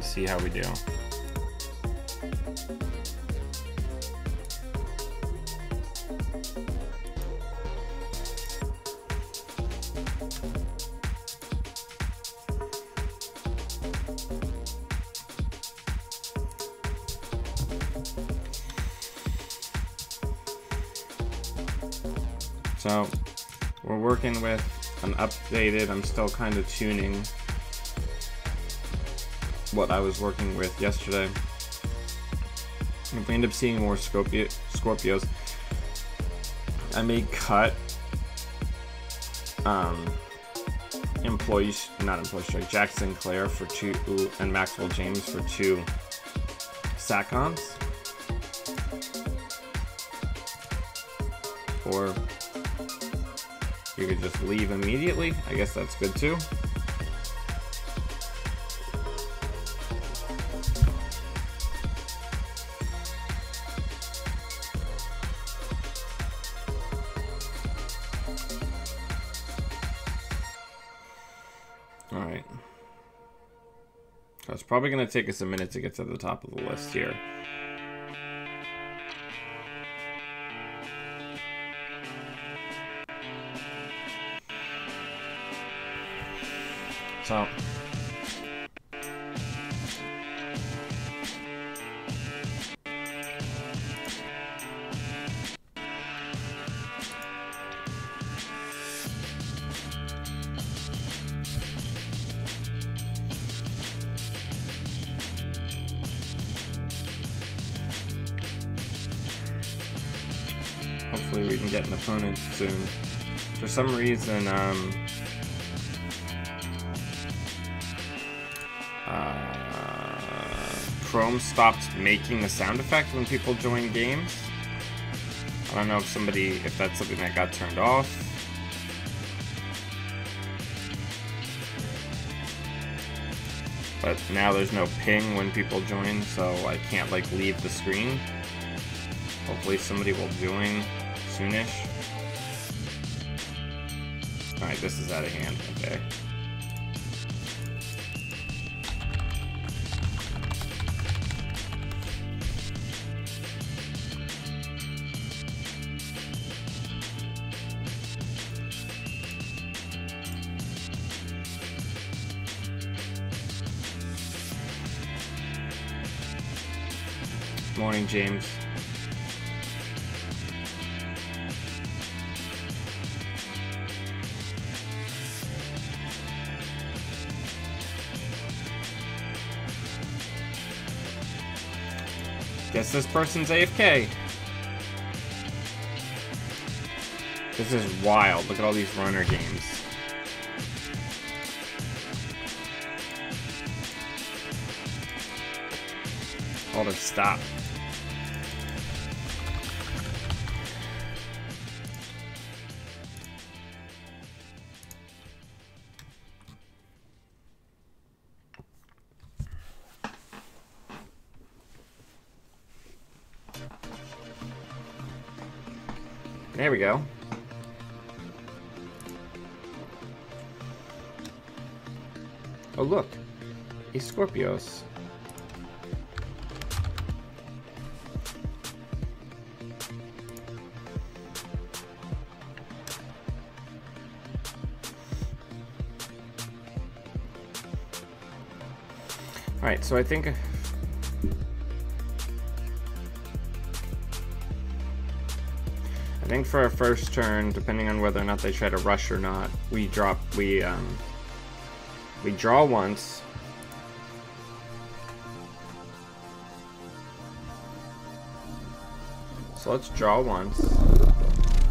and see how we do. So we're working with an updated, I'm still kind of tuning what I was working with yesterday. If we end up seeing more Scorpios, I may cut Jack Sinclair for 2 and Maxwell James for 2 Sacons. Or you could just leave immediately. I guess that's good too. All right. So it's probably going to take us a minute to get to the top of the list here. So hopefully we can get an opponent soon. For some reason, Chrome stopped making the sound effect when people join games. I don't know if that's something that got turned off. But now there's no ping when people join, so I can't like leave the screen. Hopefully somebody will join soonish. Alright, this is out of hand. Okay. Morning, James. Guess this person's AFK. This is wild. Look at all these runner games. Hold it, stop. There we go. Oh look, a Scorpios. Alright, so I think for our first turn, depending on whether or not they try to rush or not, we draw once. So let's draw once.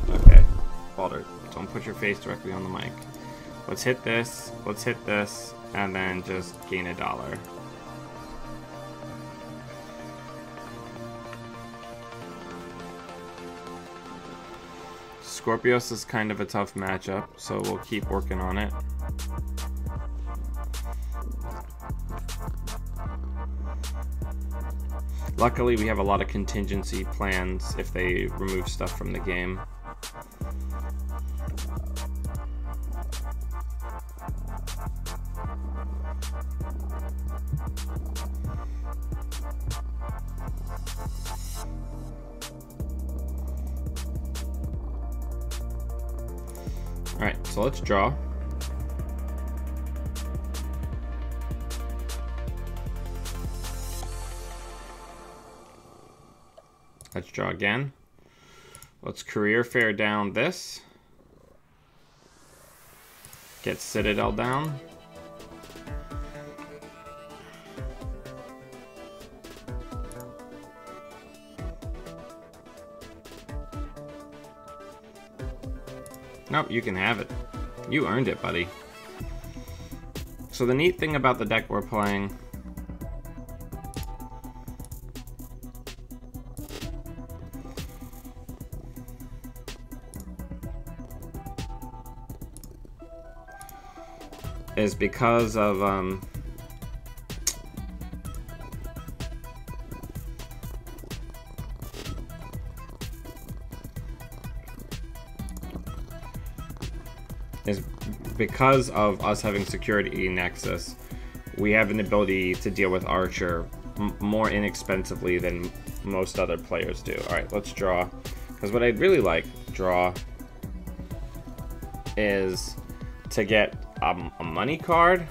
Okay, Balder, don't put your face directly on the mic. Let's hit this, and then just gain $1. Scorpios is kind of a tough matchup, so we'll keep working on it. Luckily, we have a lot of contingency plans if they remove stuff from the game. Alright, so let's draw. Let's draw again. Let's career fair down this. Get Citadel down. Nope, you can have it. You earned it, buddy. So the neat thing about the deck we're playing is because of us having security nexus, we have an ability to deal with Archer more inexpensively than most other players do. Alright, let's draw. Because what I'd really like to draw is to get a money card.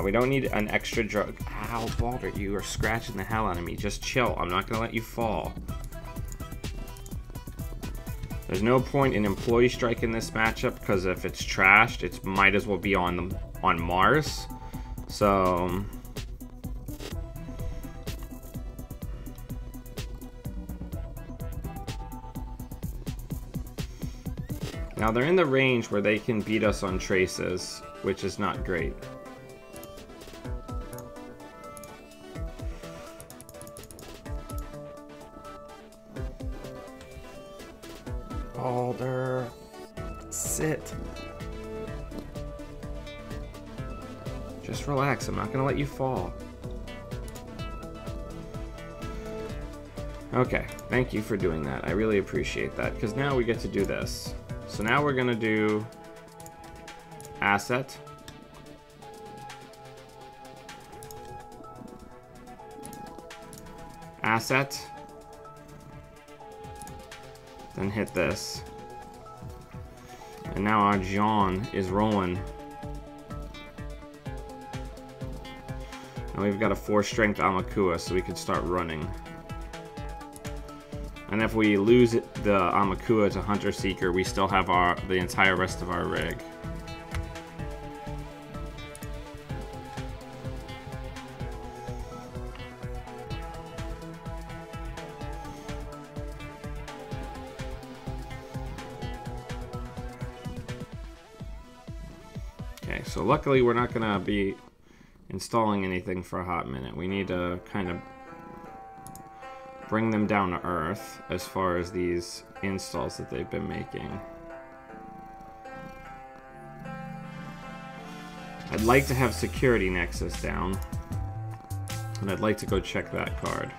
We don't need an extra drug. Ow, Balder, you are scratching the hell out of me. Just chill. I'm not going to let you fall. There's no point in Employee Strike in this matchup because if it's trashed, it might as well be on Mars. So now they're in the range where they can beat us on traces, which is not great. Balder, sit. Just relax, I'm not gonna let you fall. Okay, thank you for doing that. I really appreciate that, because now we get to do this. So now we're gonna do asset. Asset. Then hit this. And now our John is rolling. And we've got a 4-strength Amakua, so we can start running. And if we lose the Amakua to Hunter Seeker, we still have the entire rest of our rig. Okay, so luckily we're not gonna be installing anything for a hot minute. We need to kind of bring them down to earth as far as these installs that they've been making. I'd like to have Security Nexus down, and I'd like to go check that card.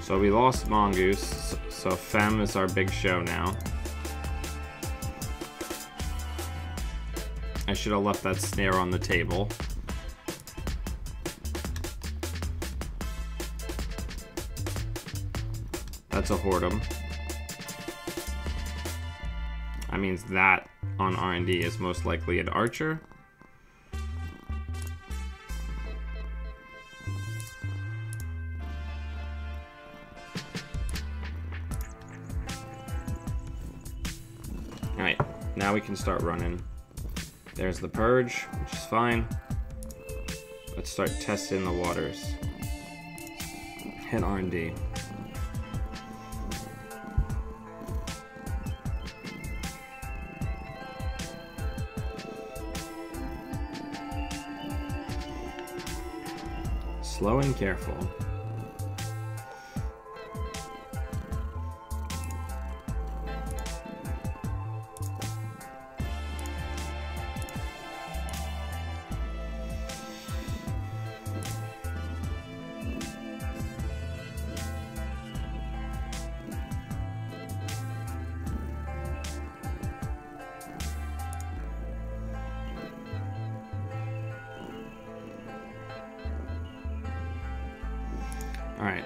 So we lost Mongoose, so Fem is our big show now. I should have left that snare on the table. That's a Whoredom. That means that on R&D is most likely an Archer. Alright, now we can start running. There's the Purge, which is fine. Let's start testing the waters. Hit R&D. Slow and careful. Alright.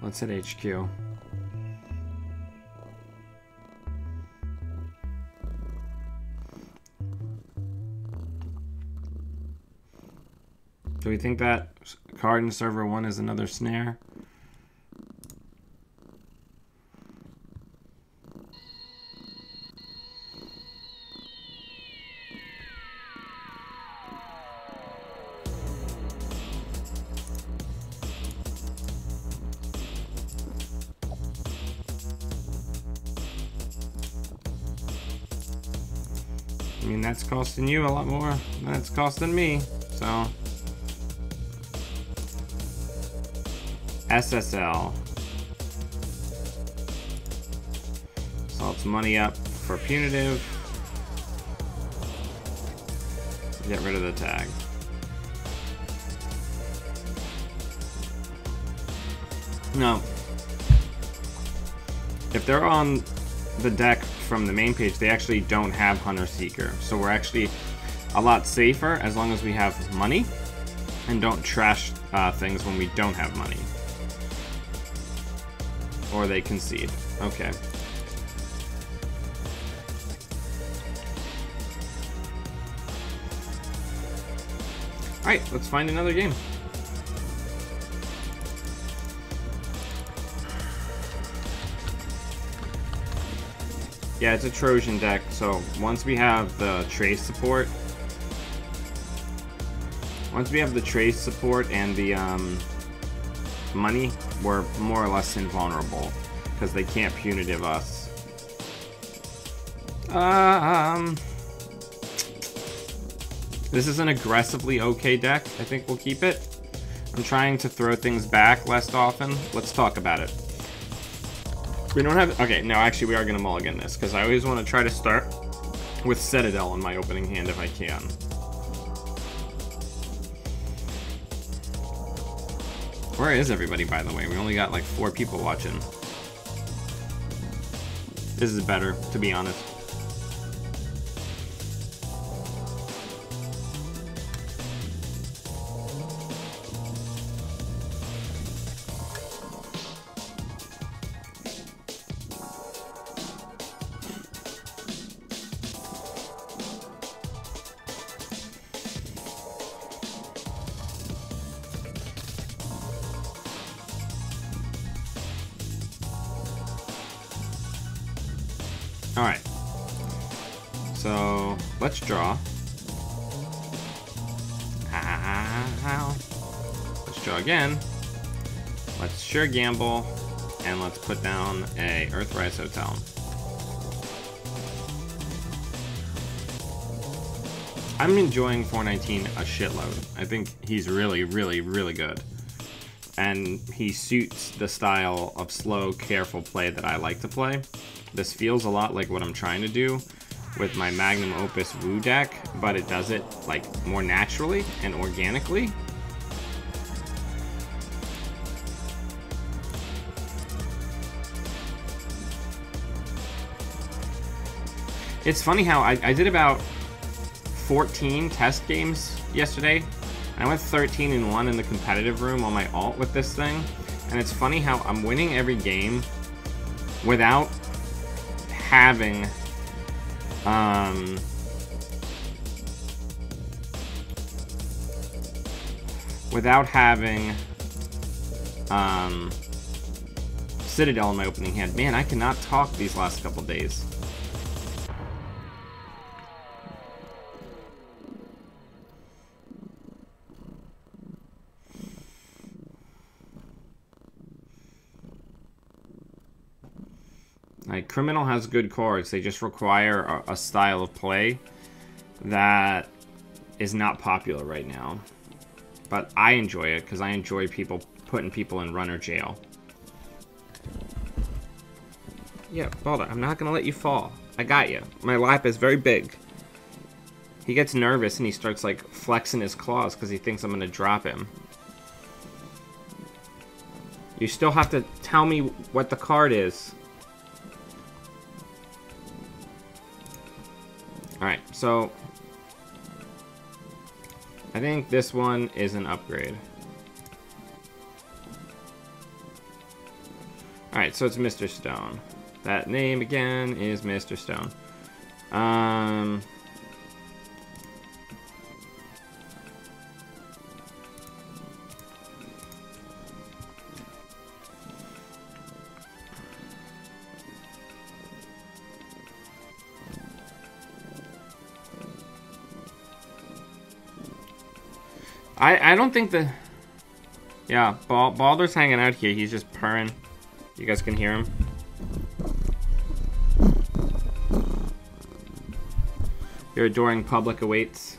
Let's hit HQ. Do we think that card in server 1 is another snare? I mean, that's costing you a lot more than it's costing me, so. SSL. Salt's money up for punitive. Get rid of the tag. No. If they're on the deck from the main page, they actually don't have Hunter Seeker. So we're actually a lot safer as long as we have money and don't trash things when we don't have money. Or they concede. Okay. Alright, let's find another game. Yeah, it's a Trojan deck, so once we have the trace support... Once we have the trace support and the money, we're more or less invulnerable, because they can't punitive us. This is an aggressively okay deck. I think we'll keep it. I'm trying to throw things back less often. Let's talk about it. We don't have... Okay, no, actually, we are going to mulligan this, because I always want to try to start with Citadel in my opening hand if I can. Where is everybody, by the way? We only got like 4 people watching. This is better, to be honest. Alright, so let's draw. Let's draw again. Let's sure gamble, and let's put down a Earthrise Hotel. I'm enjoying 419 a shitload. I think he's really, really, really good. And he suits the style of slow, careful play that I like to play. This feels a lot like what I'm trying to do with my Magnum Opus Woo deck, but it does it like more naturally and organically. It's funny how I did about 14 test games yesterday. I went 13-1 in the competitive room on my alt with this thing, and it's funny how I'm winning every game without having Citadel in my opening hand. Man, I cannot talk these last couple days. Like, Criminal has good cards. They just require a style of play that is not popular right now. But I enjoy it because I enjoy putting people in runner jail. Yeah, Balder, I'm not going to let you fall. I got you. My lap is very big. He gets nervous and he starts, like, flexing his claws because he thinks I'm going to drop him. You still have to tell me what the card is. Alright, so I think this one is an upgrade. Alright, so it's Mr. Stone. That name again is Mr. Stone. I don't think the... Yeah, Balder's hanging out here. He's just purring. You guys can hear him. Your adoring public awaits.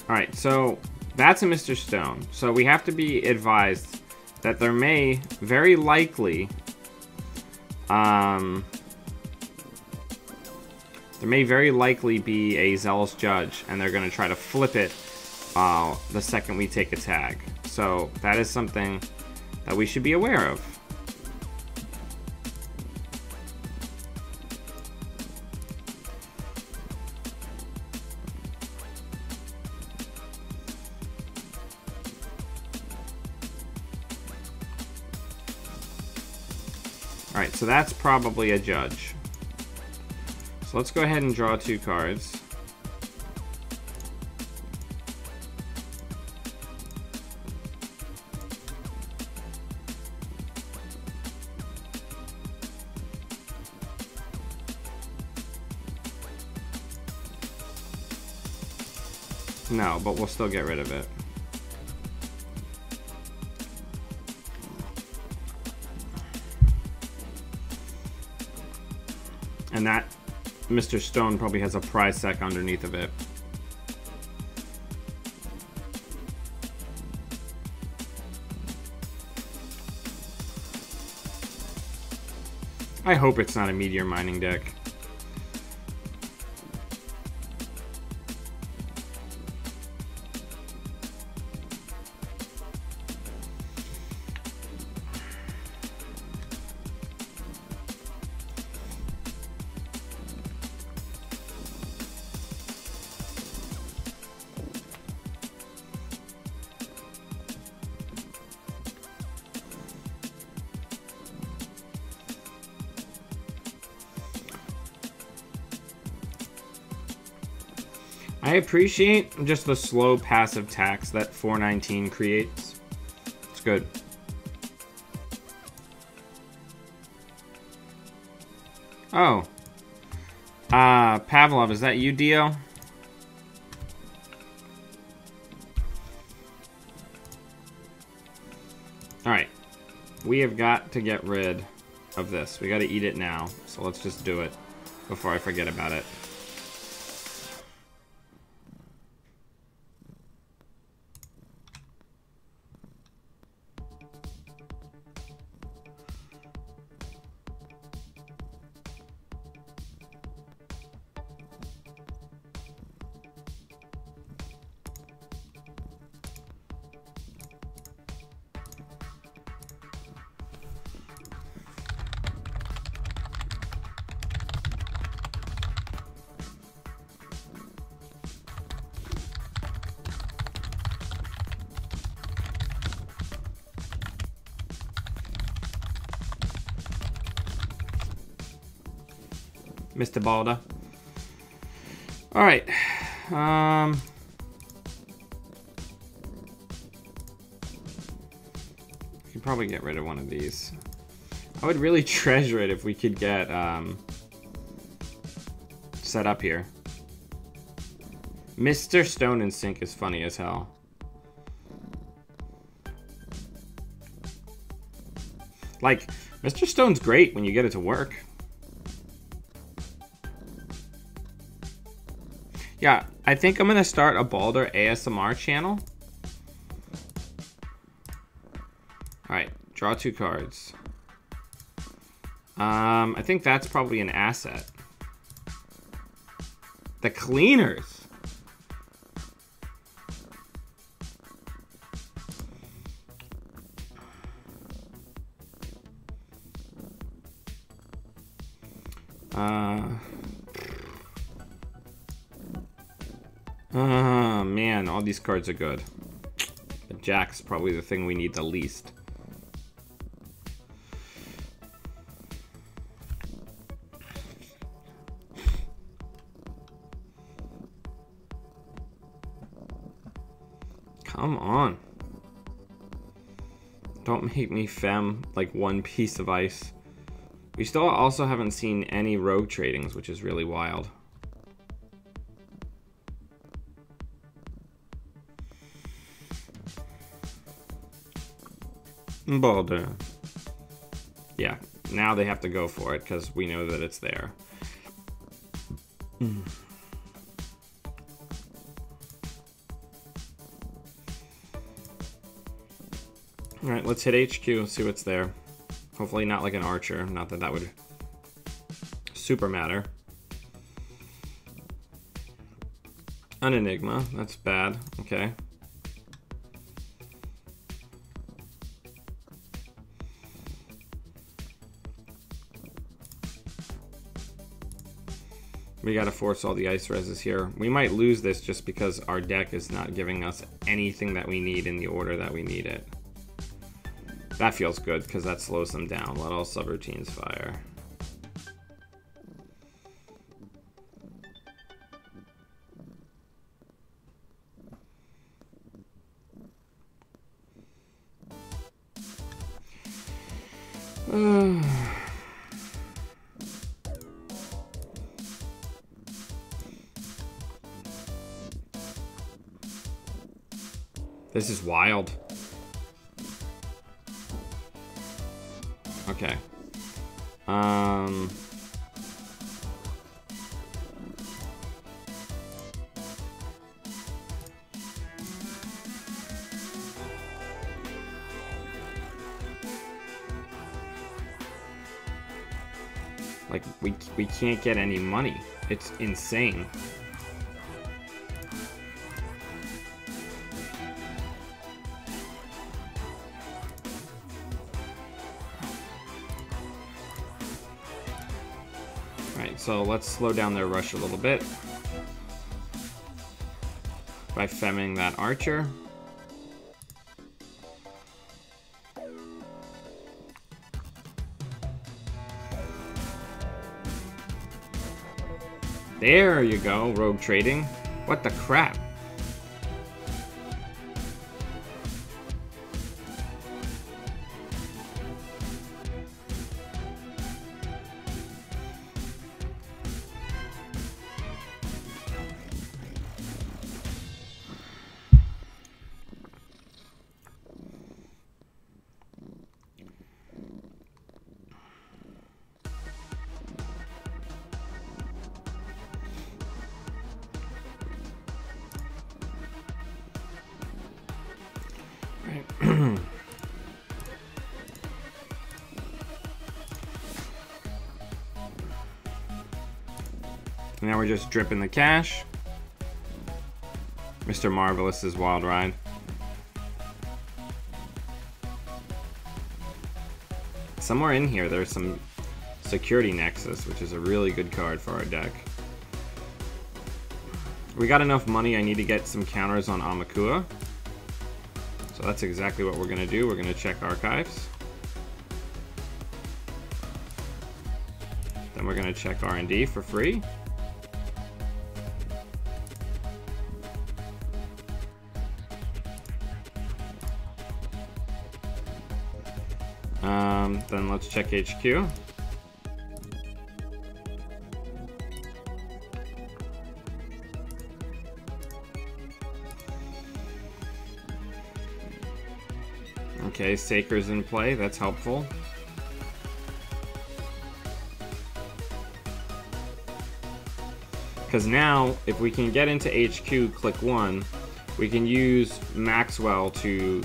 Alright, so that's a Mr. Stone. So we have to be advised that there may very likely be a zealous judge, and they're going to try to flip it the second we take a tag. So that is something that we should be aware of. Alright, so that's probably a judge. So let's go ahead and draw 2 cards. No, but we'll still get rid of it. And that Mr. Stone probably has a prize sack underneath of it. I hope it's not a meteor mining deck. I appreciate just the slow passive tax that 419 creates. It's good. Oh. Pavlov, is that you, Dio? Alright. We have got to get rid of this. We got to eat it now. So let's just do it before I forget about it. Mr. Balder. Alright. We could probably get rid of one of these. I would really treasure it if we could get set up here. Mr. Stone and Sink is funny as hell. Like, Mr. Stone's great when you get it to work. Yeah, I think I'm going to start a Balder ASMR channel. Alright, draw 2 cards. I think that's probably an asset. The Cleaners. Ah, man, all these cards are good. But Jack's probably the thing we need the least. Come on. Don't make me fem like one piece of ice. We still also haven't seen any rogue tradings, which is really wild. Boulder. Yeah, now they have to go for it because we know that it's there. Alright, let's hit HQ, see what's there. Hopefully not like an archer, not that that would super matter. An enigma, that's bad, okay. We gotta force all the ice reses here. We might lose this just because our deck is not giving us anything that we need in the order that we need it. That feels good because that slows them down. Let all subroutines fire. This is wild. Okay. Like, we can't get any money. It's insane. So let's slow down their rush a little bit by femming that archer. There you go, rogue trading. What the crap? Now we're just dripping the cash. Mr. Marvelous's wild ride. Somewhere in here there's some security nexus, which is a really good card for our deck. We got enough money. I need to get some counters on Amakua. So that's exactly what we're gonna do. We're gonna check archives. Then we're gonna check R&D for free. Then let's check HQ. Okay, Saker's in play, that's helpful. Because now, if we can get into HQ, click 1, we can use Maxwell to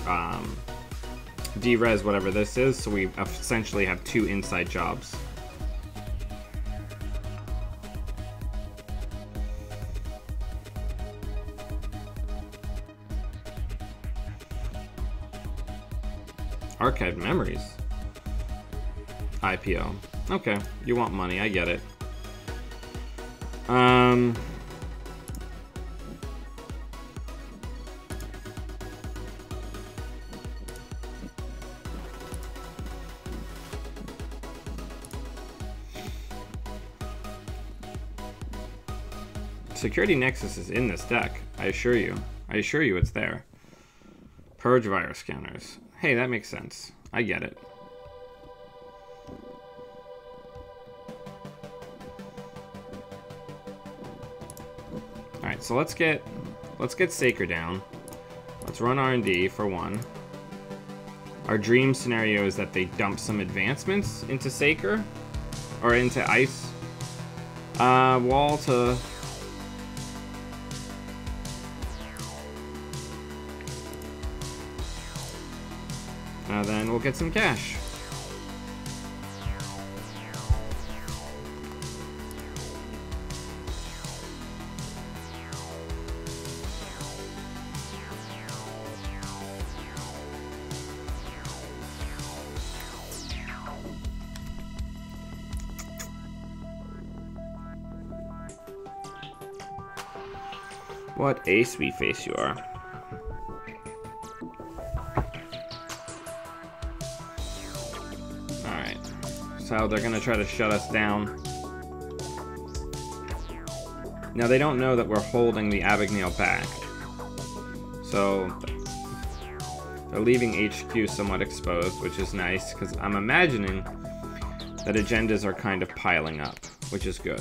de-res whatever this is, so we essentially have 2 inside jobs. Archived memories. IPO. Okay, you want money, I get it. Security Nexus is in this deck. I assure you. I assure you it's there. Purge virus counters. Hey, that makes sense. I get it. Alright, so let's get Saker down. Let's run R&D for one. Our dream scenario is that they dump some advancements into Saker. Or into Ice. Wall to... then we'll get some cash. What a sweet face you are. Alright. So they're gonna try to shut us down. Now they don't know that we're holding the Abagnale back. So they're leaving HQ somewhat exposed, which is nice, because I'm imagining that agendas are kind of piling up, which is good.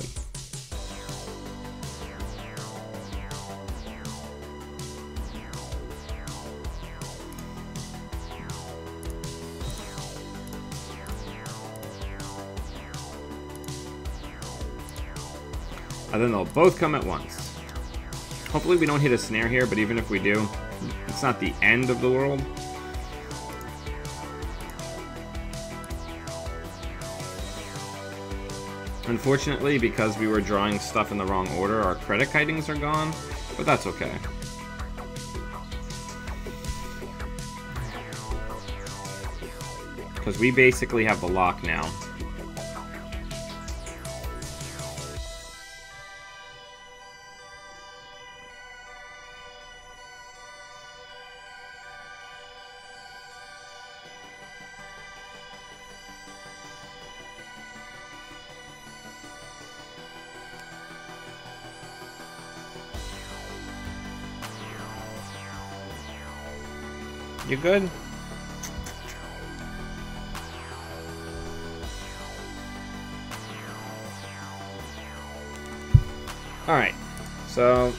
And then they'll both come at once. Hopefully we don't hit a snare here, but even if we do, it's not the end of the world. Unfortunately, because we were drawing stuff in the wrong order, our credit kitings are gone, but that's okay. Because we basically have the lock now. You good? Alright, so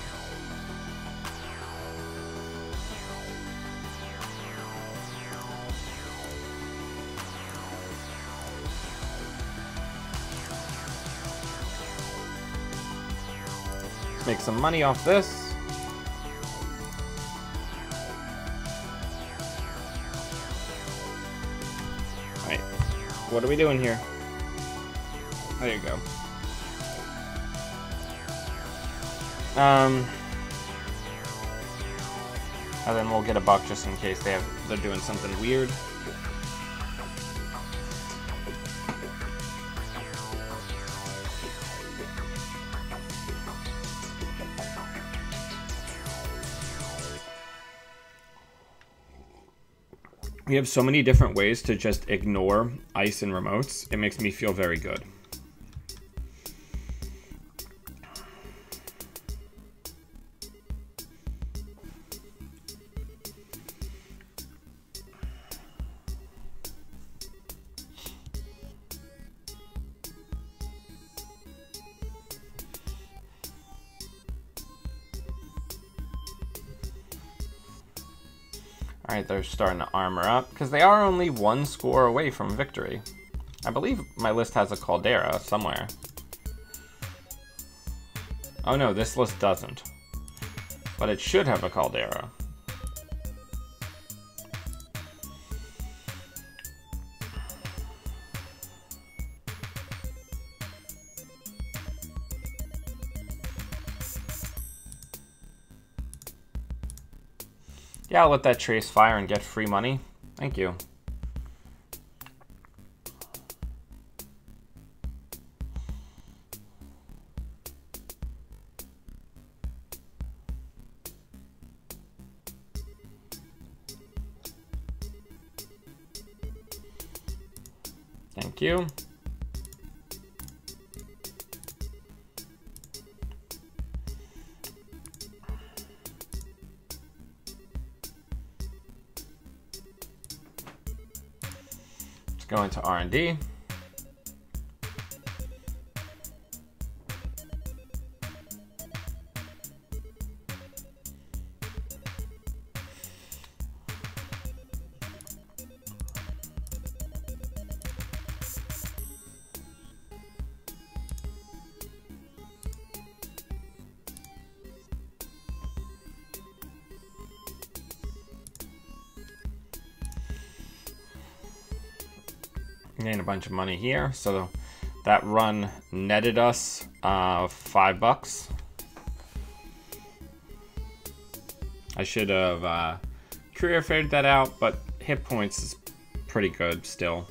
let's make some money off this. What are we doing here? There you go. And then we'll get a buck just in case they're doing something weird. We have so many different ways to just ignore ice and remotes. It makes me feel very good. Alright, they're starting to armor up, because they are only one score away from victory. I believe my list has a Caldera somewhere. Oh no, this list doesn't. But it should have a Caldera. Yeah, I'll let that trace fire and get free money. Thank you. Thank you. Let's go into R&D. Gain a bunch of money here, so that run netted us $5. I should have career figured that out, but hit points is pretty good still.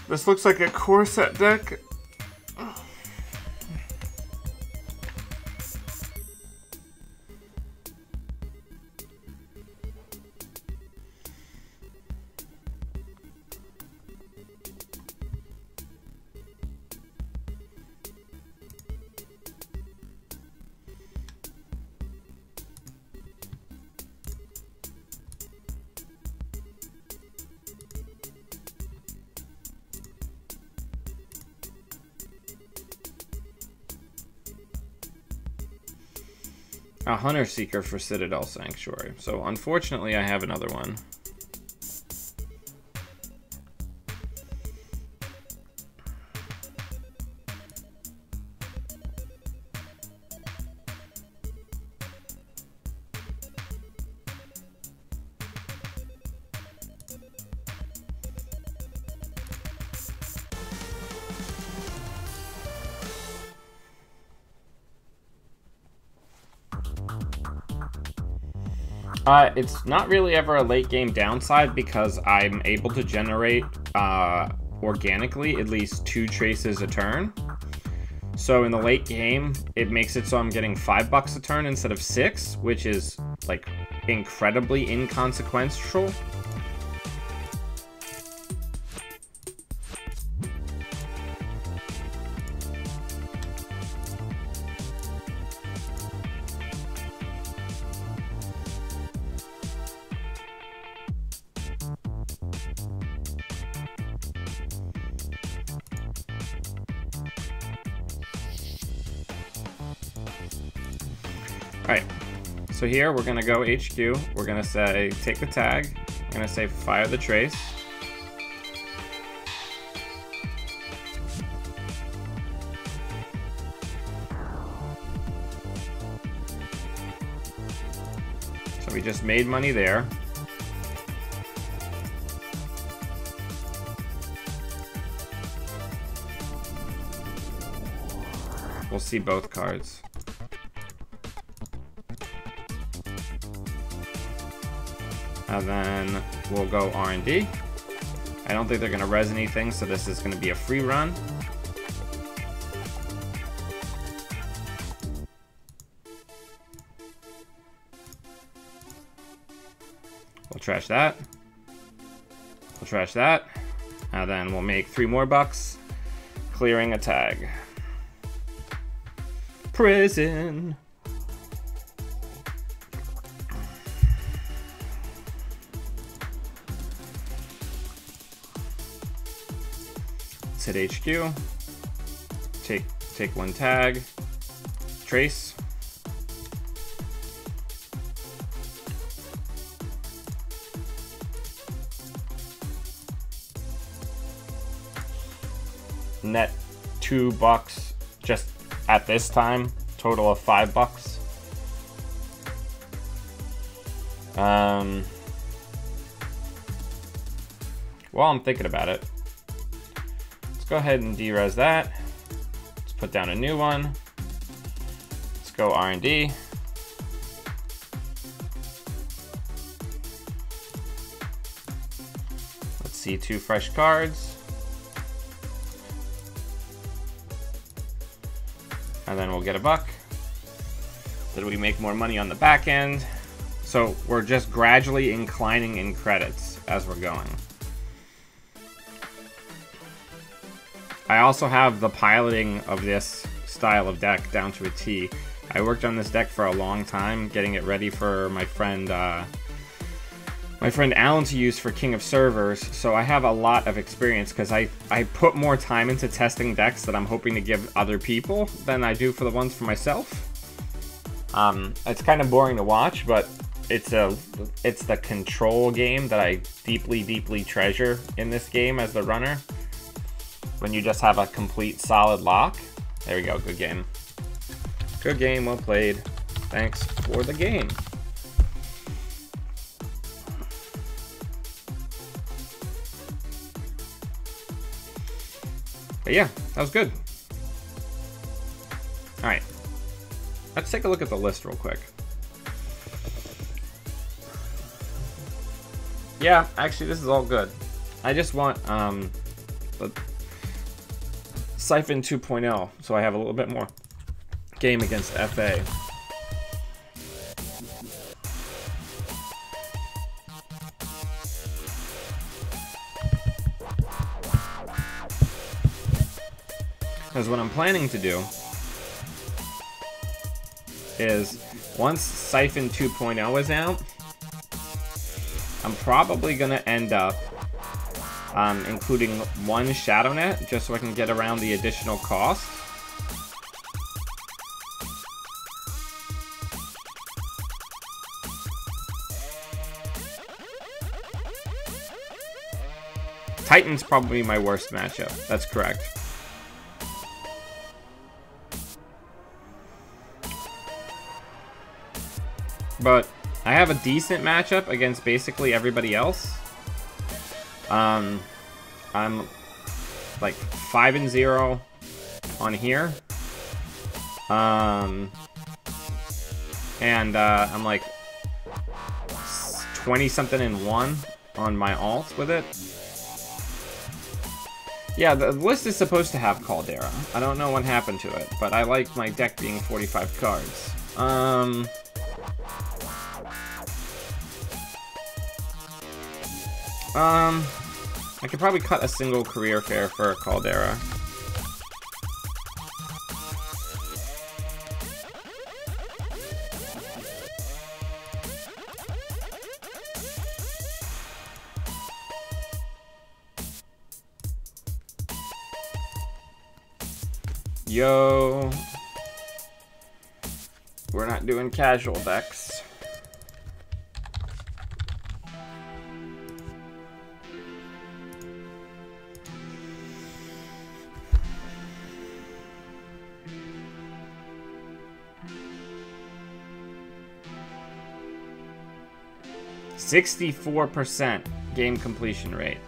This looks like a core set deck. A Hunter Seeker for Citadel Sanctuary. So unfortunately I have another one. It's not really ever a late game downside because I'm able to generate organically at least 2 traces a turn. So in the late game, it makes it so I'm getting $5 a turn instead of 6, which is like incredibly inconsequential. Alright, so here we're gonna go HQ. We're gonna say take the tag. I'm gonna say fire the trace. So we just made money there. We'll see both cards. And then we'll go R&D. I don't think they're going to res anything, so this is going to be a free run. We'll trash that. We'll trash that. And then we'll make 3 more bucks, clearing a tag. Prison. Hit HQ, take 1 tag, trace, net $2 just at this time, total of $5. While I'm thinking about it, go ahead and de-res that. Let's put down a new one. Let's go R&D. Let's see 2 fresh cards. And then we'll get $1. Did we make more money on the back end? So we're just gradually inclining in credits as we're going. I also have the piloting of this style of deck down to a T. I worked on this deck for a long time, getting it ready for my friend Alan to use for King of Servers, so I have a lot of experience because I put more time into testing decks that I'm hoping to give other people than I do for the ones for myself. It's kind of boring to watch, but it's the control game that I deeply, deeply treasure in this game as the runner. When you just have a complete solid lock. There we go, good game. Good game, well played. Thanks for the game. But yeah, that was good. Alright. Let's take a look at the list real quick. Yeah, actually this is all good. I just want the Siphon 2.0, so I have a little bit more game against FA. Because what I'm planning to do is, once Siphon 2.0 is out, I'm probably going to end up including one Shadow Net, just so I can get around the additional cost. Titan's probably my worst matchup. That's correct. But I have a decent matchup against basically everybody else. I'm like 5-0 on here. And I'm like 20-something and 1 on my alt with it. Yeah, the list is supposed to have Caldera. I don't know what happened to it, but I like my deck being 45 cards. I could probably cut a single career fair for Caldera. Yo, we're not doing casual decks. %64 game completion rate.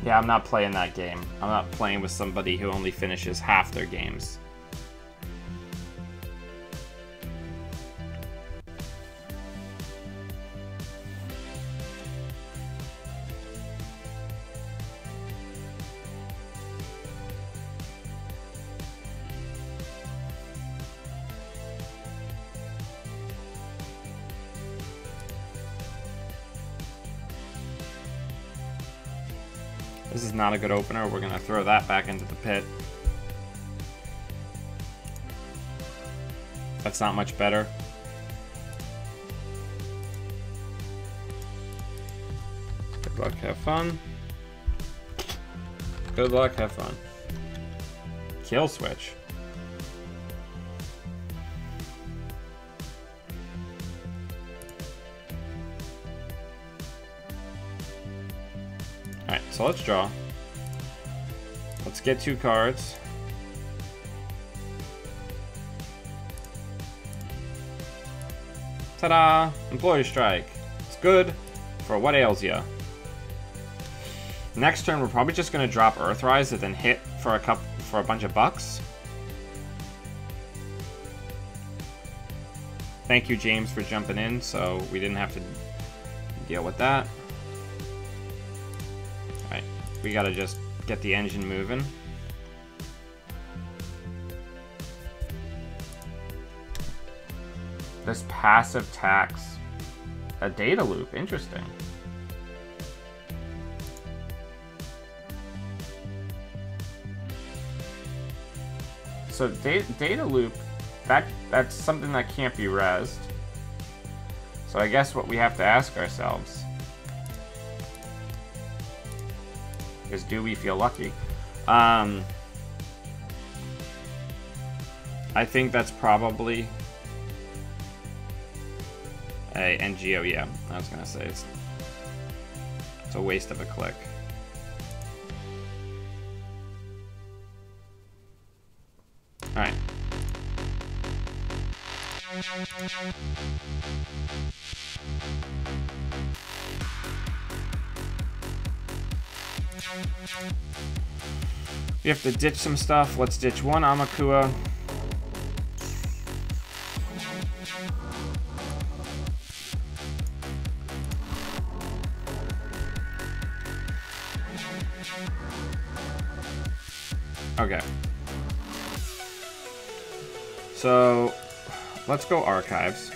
Yeah, I'm not playing that game. I'm not playing with somebody who only finishes half their games. This is not a good opener. We're going to throw that back into the pit. That's not much better. have fun. Good luck, have fun. Kill switch. Alright, so let's draw. Let's get 2 cards. Ta-da! Employee strike. It's good for what ails ya. Next turn, we're probably just gonna drop Earthrise and then hit for a bunch of bucks. Thank you, James, for jumping in, so we didn't have to deal with that. Alright, we gotta just get the engine moving. This passive tax. A data loop, interesting. So data loop, that's something that can't be rezzed. So I guess what we have to ask ourselves is, do we feel lucky? I think that's probably a NGO, yeah. I was gonna say it's a waste of a click. Alright. We have to ditch some stuff. Let's ditch 1 Amakua. Okay. So, let's go archives.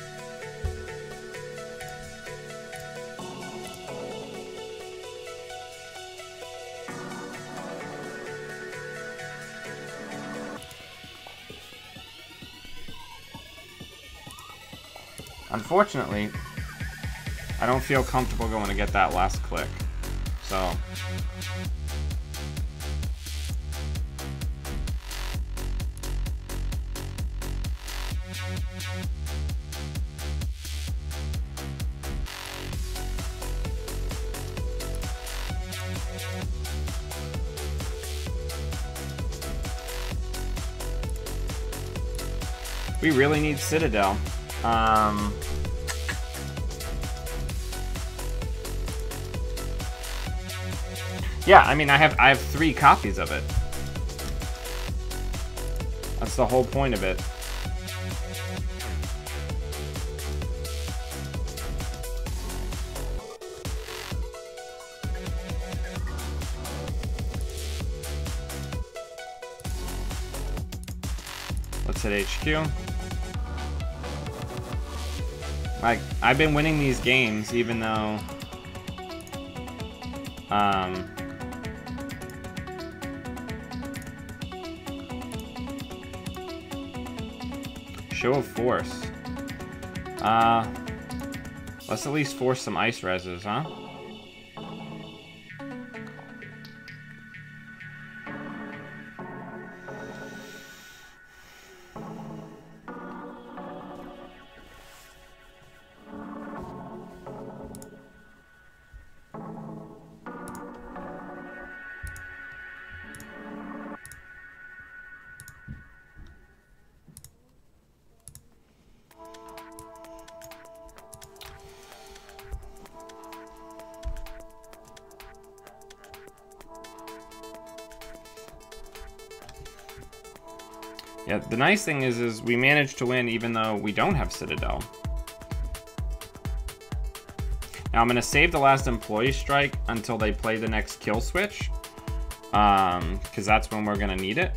Unfortunately, I don't feel comfortable going to get that last click. So, we really need Citadel. Yeah, I mean, I have 3 copies of it. That's the whole point of it. Let's hit HQ. Like, I've been winning these games even though show of force. Let's at least force some ice reses, huh? Yeah, the nice thing is we managed to win even though we don't have Citadel. Now I'm going to save the last employee strike until they play the next kill switch, because that's when we're going to need it.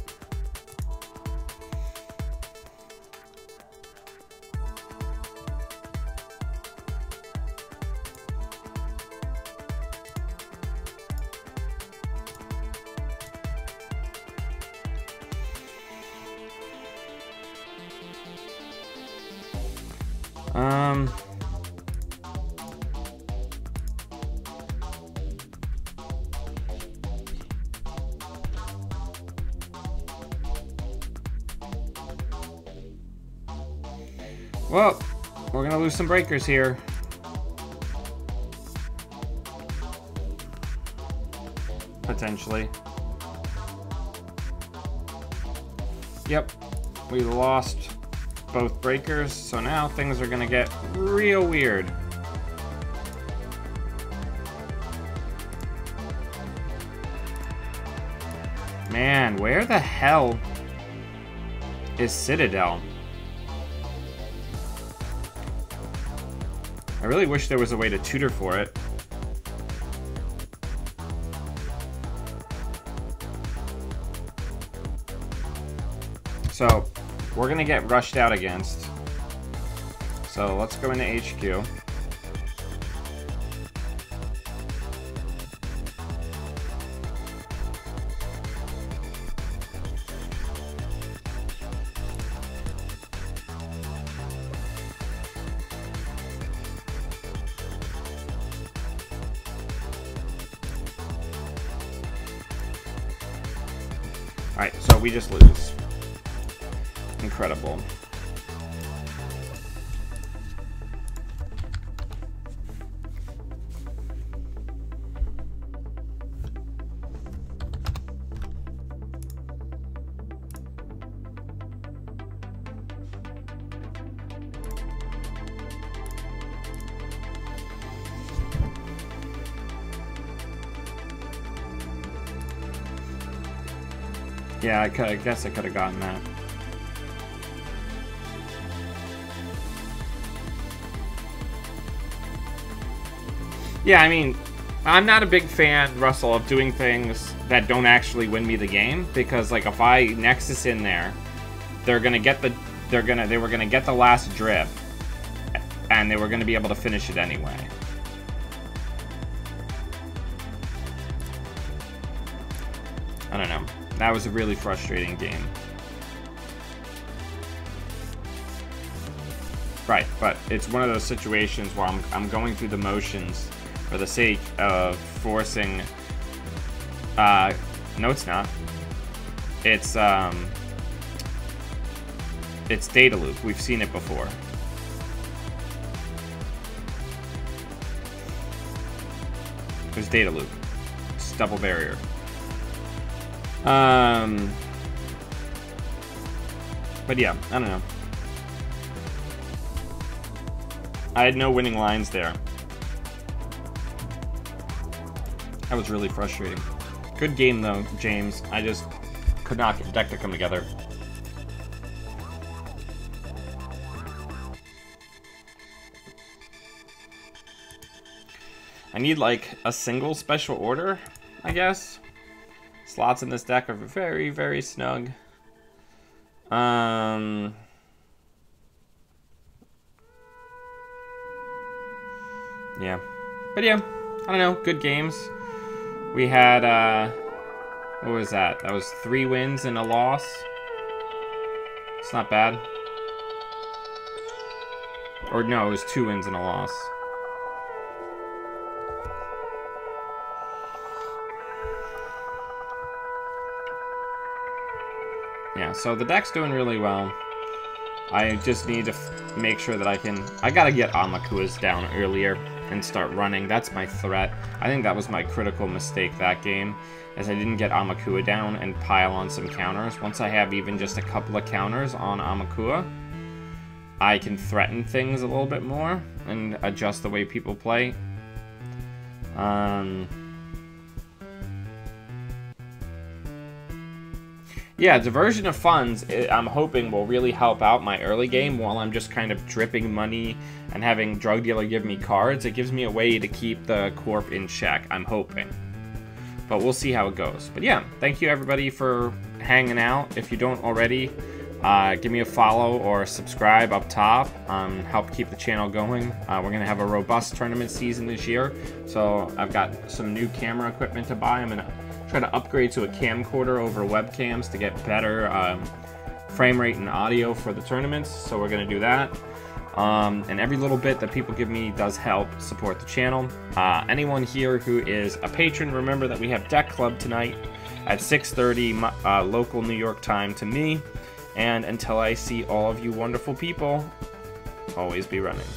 Well, we're gonna lose some breakers here. Potentially. Yep, we lost both breakers, so now things are gonna get real weird. Man, where the hell is Citadel? I really wish there was a way to tutor for it. So, we're gonna get rushed out against. So, let's go into HQ. Alright, so we just lose. Incredible. Yeah, I guess I could have gotten that. Yeah, I mean, I'm not a big fan, Russell, of doing things that don't actually win me the game, because like if I Nexus in there, they were gonna get the last drip, and they were gonna be able to finish it anyway. I don't know. That was a really frustrating game. Right, but it's one of those situations where I'm going through the motions for the sake of forcing. No, it's not. It's data loop. We've seen it before. There's data loop. It's double barrier. But yeah, I don't know. I had no winning lines there. That was really frustrating. Good game though, James. I just could not get the deck to come together. I need like a single special order, I guess. Slots in this deck are very, very snug. Yeah. But yeah, I don't know. Good games. We had, what was that? That was 3 wins and a loss. It's not bad. Or no, it was 2 wins and a loss. Yeah, so the deck's doing really well. I just need to make sure that I gotta get Amakuas down earlier and start running. That's my threat. I think that was my critical mistake that game, as I didn't get Amakua down and pile on some counters. Once I have even just a couple of counters on Amakua, I can threaten things a little bit more and adjust the way people play. Yeah, diversion of funds, I'm hoping, will really help out my early game while I'm just kind of dripping money and having Drug Dealer give me cards. It gives me a way to keep the Corp in check, I'm hoping. But we'll see how it goes. But yeah, thank you everybody for hanging out. If you don't already, give me a follow or subscribe up top. Help keep the channel going. We're going to have a robust tournament season this year. So I've got some new camera equipment to buy. I'm going to try to upgrade to a camcorder over webcams to get better frame rate and audio for the tournaments, so we're going to do that. And every little bit that people give me does help support the channel. Anyone here who is a patron, remember that we have Deck Club tonight at 6:30 local New York time to me. And until I see all of you wonderful people always be running.